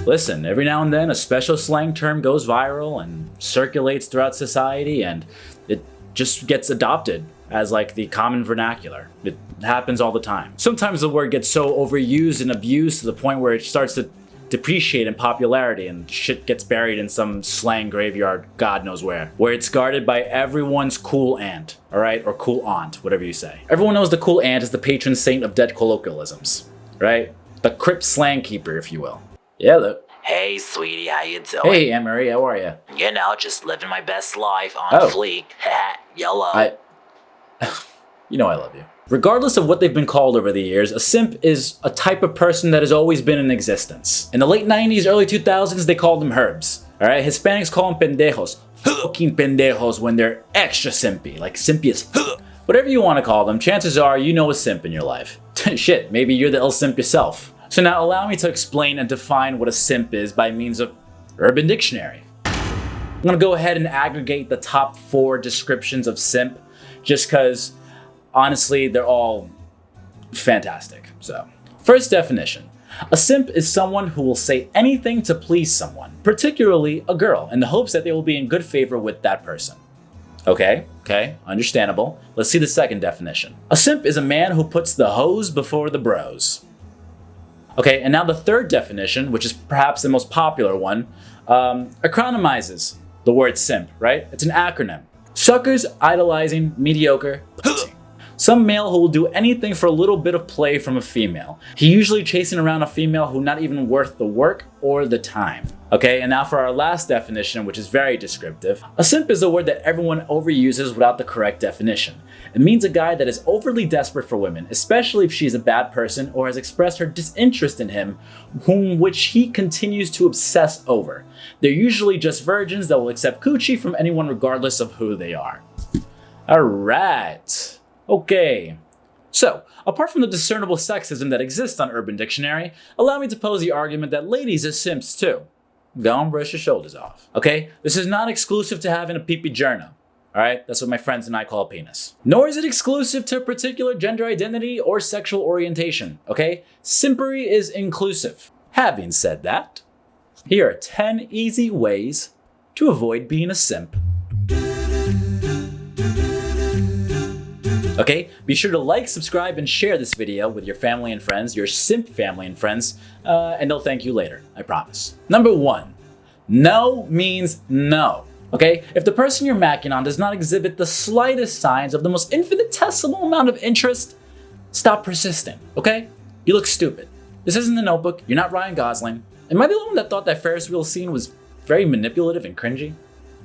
Listen, every now and then a special slang term goes viral and circulates throughout society, and it just gets adopted as like the common vernacular. It happens all the time. Sometimes the word gets so overused and abused to the point where it starts to depreciate in popularity and shit gets buried in some slang graveyard, God knows where it's guarded by everyone's cool aunt, all right? Or cool aunt, whatever you say. Everyone knows the cool aunt is the patron saint of dead colloquialisms, right? The crypt slang keeper, if you will. Yeah, look. Hey, sweetie, how you doing? Hey, Anne Marie, how are you? You know, just living my best life on fleek. YOLO. You know I love you. Regardless of what they've been called over the years, a simp is a type of person that has always been in existence. In the late 90s, early 2000s, they called them herbs. All right, Hispanics call them pendejos. Fucking pendejos when they're extra simpy, like simpy as whatever you want to call them, chances are you know a simp in your life. Shit, maybe you're the ill simp yourself. So now allow me to explain and define what a simp is by means of Urban Dictionary. I'm gonna go ahead and aggregate the top 4 descriptions of simp just because honestly, they're all fantastic. So, first definition. A simp is someone who will say anything to please someone, particularly a girl, in the hopes that they will be in good favor with that person. Okay, understandable. Let's see the second definition. A simp is a man who puts the hoes before the bros. Okay, and now the third definition, which is perhaps the most popular one, acronymizes the word simp, right? It's an acronym. Suckers idolizing mediocre pussy. Some male who will do anything for a little bit of play from a female. He usually chasing around a female who not even worth the work or the time. Okay, and now for our last definition, which is very descriptive. A simp is a word that everyone overuses without the correct definition. It means a guy that is overly desperate for women, especially if she's a bad person or has expressed her disinterest in him, which he continues to obsess over. They're usually just virgins that will accept coochie from anyone regardless of who they are. Alright. Okay, so apart from the discernible sexism that exists on Urban Dictionary, allow me to pose the argument that ladies are simps too. Go and brush your shoulders off. Okay, this is not exclusive to having a pee-pee journal. Alright, that's what my friends and I call a penis. Nor is it exclusive to a particular gender identity or sexual orientation. Okay, simpery is inclusive. Having said that, here are 10 easy ways to avoid being a simp. Okay, be sure to like, subscribe, and share this video with your family and friends, your simp family and friends, and they'll thank you later, I promise. Number 1, no means no. Okay, if the person you're macking on does not exhibit the slightest signs of the most infinitesimal amount of interest, stop persisting, okay? You look stupid. This isn't The Notebook, you're not Ryan Gosling. Am I the only one that thought that Ferris wheel scene was very manipulative and cringy?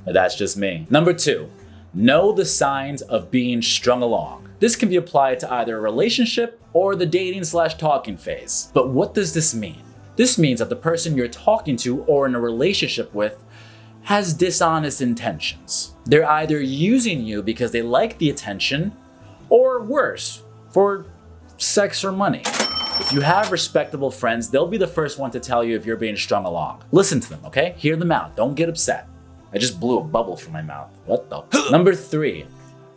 But that's just me. Number 2, know the signs of being strung along. This can be applied to either a relationship or the dating/talking phase. But what does this mean? This means that the person you're talking to or in a relationship with has dishonest intentions. They're either using you because they like the attention, or worse, for sex or money. If you have respectable friends, they'll be the first one to tell you if you're being strung along. Listen to them, okay? Hear them out. Don't get upset. I just blew a bubble from my mouth. What the? Number 3,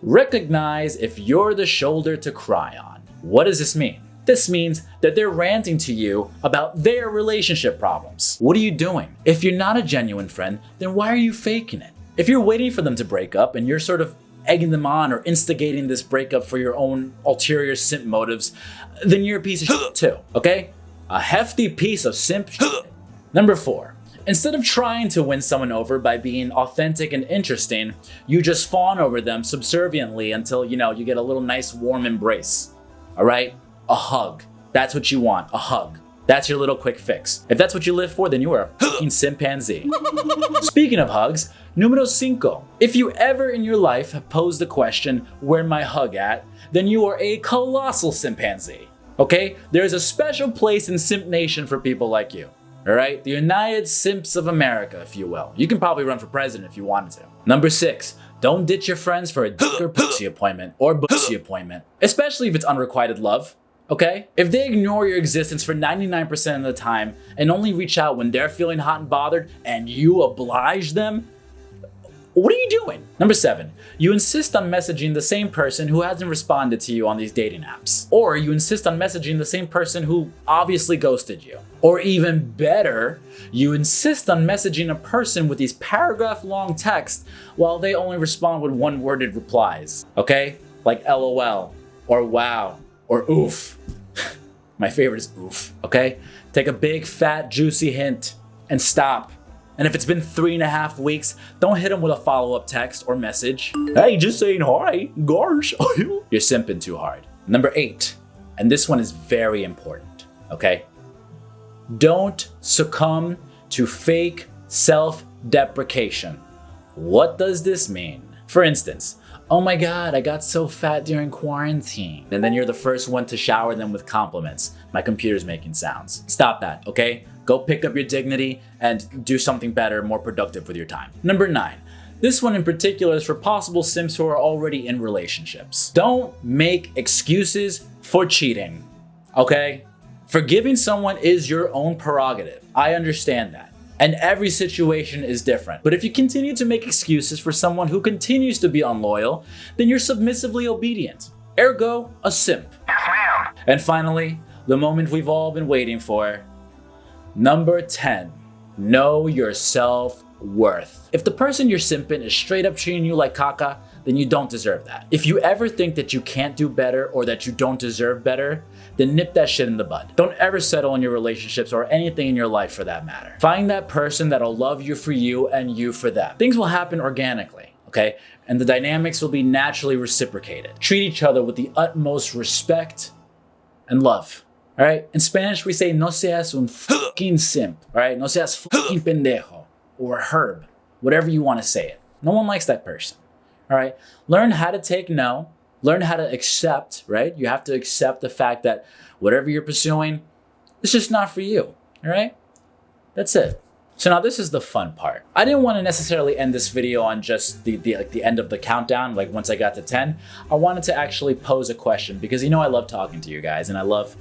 recognize if you're the shoulder to cry on. What does this mean? This means that they're ranting to you about their relationship problems. What are you doing? If you're not a genuine friend, then why are you faking it? If you're waiting for them to break up and you're sort of egging them on or instigating this breakup for your own ulterior simp motives, then you're a piece of shit too, okay? A hefty piece of simp shit. Number 4, instead of trying to win someone over by being authentic and interesting, you just fawn over them subserviently until, you get a little nice warm embrace. All right? A hug. That's what you want, a hug. That's your little quick fix. If that's what you live for, then you are a fucking simpanzee. Speaking of hugs, numero 5. If you ever in your life have posed the question, where my hug at? Then you are a colossal simpanzee. Okay? There's a special place in Simp Nation for people like you. Alright? The United Simps of America, if you will. You can probably run for president if you wanted to. Number 6. Don't ditch your friends for a dick or pussy appointment or bussy appointment. Especially if it's unrequited love. Okay? If they ignore your existence for 99% of the time and only reach out when they're feeling hot and bothered and you oblige them, what are you doing? Number 7, you insist on messaging the same person who hasn't responded to you on these dating apps. Or you insist on messaging the same person who obviously ghosted you. Or even better, you insist on messaging a person with these paragraph-long texts while they only respond with one-worded replies, okay? Like LOL, or wow, or oof. My favorite is oof, okay? Take a big, fat, juicy hint and stop. And if it's been 3.5 weeks, don't hit them with a follow-up text or message. Hey, just saying hi, gosh. You're simping too hard. Number 8, and this one is very important, okay? Don't succumb to fake self-deprecation. What does this mean? For instance, oh my God, I got so fat during quarantine. And then you're the first one to shower them with compliments. My computer's making sounds. Stop that, okay? Go pick up your dignity and do something better, more productive with your time. Number 9. This one in particular is for possible simps who are already in relationships. Don't make excuses for cheating, okay? Forgiving someone is your own prerogative. I understand that. And every situation is different. But if you continue to make excuses for someone who continues to be unloyal, then you're submissively obedient. Ergo, a simp. Yes, ma'am. And finally, the moment we've all been waiting for. Number 10, know your self-worth. If the person you're simping is straight up treating you like caca, then you don't deserve that. If you ever think that you can't do better or that you don't deserve better, then nip that shit in the bud. Don't ever settle in your relationships or anything in your life for that matter. Find that person that'll love you for you and you for them. Things will happen organically, okay? And the dynamics will be naturally reciprocated. Treat each other with the utmost respect and love. All right, in Spanish, we say, no seas un fucking simp, all right? No seas fucking pendejo, or herb, whatever you want to say it. No one likes that person, all right? Learn how to take no, learn how to accept, right? You have to accept the fact that whatever you're pursuing, it's just not for you, all right? That's it. So now this is the fun part. I didn't want to necessarily end this video on just the end of the countdown, like once I got to 10. I wanted to actually pose a question because I love talking to you guys and I love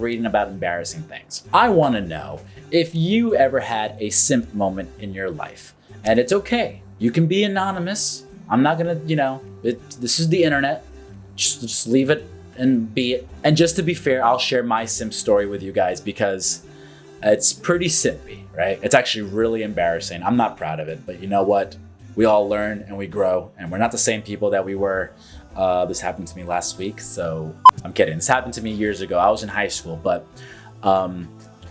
reading about embarrassing things. I want to know if you ever had a simp moment in your life. And it's okay. You can be anonymous. I'm not gonna, this is the internet. Just leave it and be it. And just to be fair, I'll share my simp story with you guys because it's pretty simpy, right? It's actually really embarrassing. I'm not proud of it, but you know what? We all learn and we grow, and we're not the same people that we were. This happened to me last week, so I'm kidding. This happened to me years ago. I was in high school, but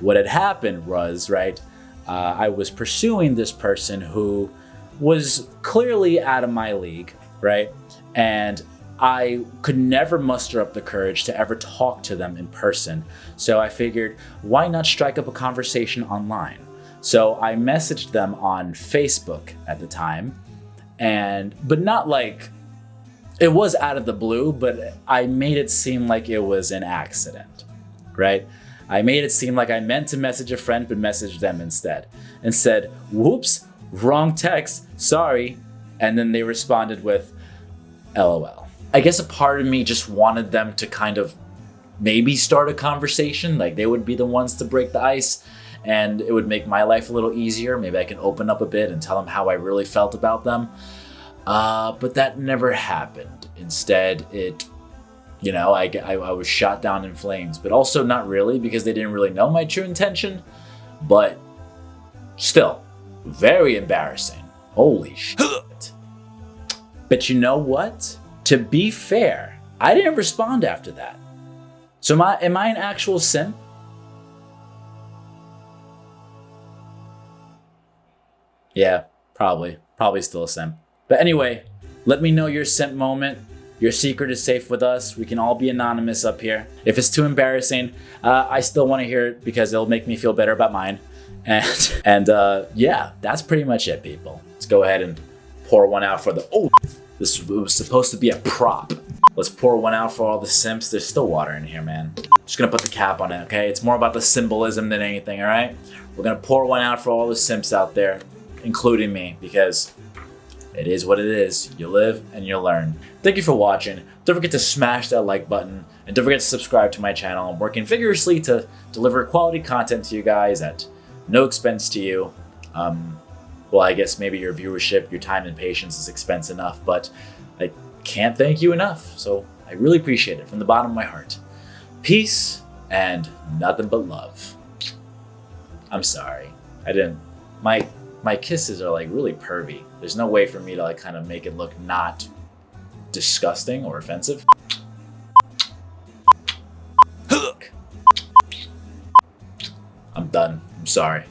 what had happened was, right, I was pursuing this person who was clearly out of my league, right? And I could never muster up the courage to ever talk to them in person. So I figured, why not strike up a conversation online? So I messaged them on Facebook at the time, but not like, it was out of the blue, but I made it seem like it was an accident, right? I made it seem like I meant to message a friend, but messaged them instead and said, whoops, wrong text, sorry. And then they responded with, LOL. I guess a part of me just wanted them to kind of maybe start a conversation, like they would be the ones to break the ice and it would make my life a little easier. Maybe I can open up a bit and tell them how I really felt about them. But that never happened. Instead, I was shot down in flames, but also not really because they didn't really know my true intention, but still very embarrassing. Holy shit. But you know what? To be fair, I didn't respond after that. So am I an actual simp? Yeah, probably still a simp. But anyway, let me know your simp moment. Your secret is safe with us. We can all be anonymous up here. If it's too embarrassing, I still want to hear it because it'll make me feel better about mine. And yeah, that's pretty much it, people. Let's go ahead and pour one out for this was supposed to be a prop. Let's pour one out for all the simps. There's still water in here, man. Just gonna put the cap on it, okay? It's more about the symbolism than anything, all right? We're gonna pour one out for all the simps out there, including me, because it is what it is. You live and you learn. Thank you for watching. Don't forget to smash that like button and don't forget to subscribe to my channel. I'm working vigorously to deliver quality content to you guys at no expense to you. Well, I guess maybe your viewership, your time and patience is expense enough, but I can't thank you enough. So I really appreciate it from the bottom of my heart. Peace and nothing but love. I'm sorry. I didn't. My kisses are like really pervy. There's no way for me to like kind of make it look not disgusting or offensive. I'm done. I'm sorry.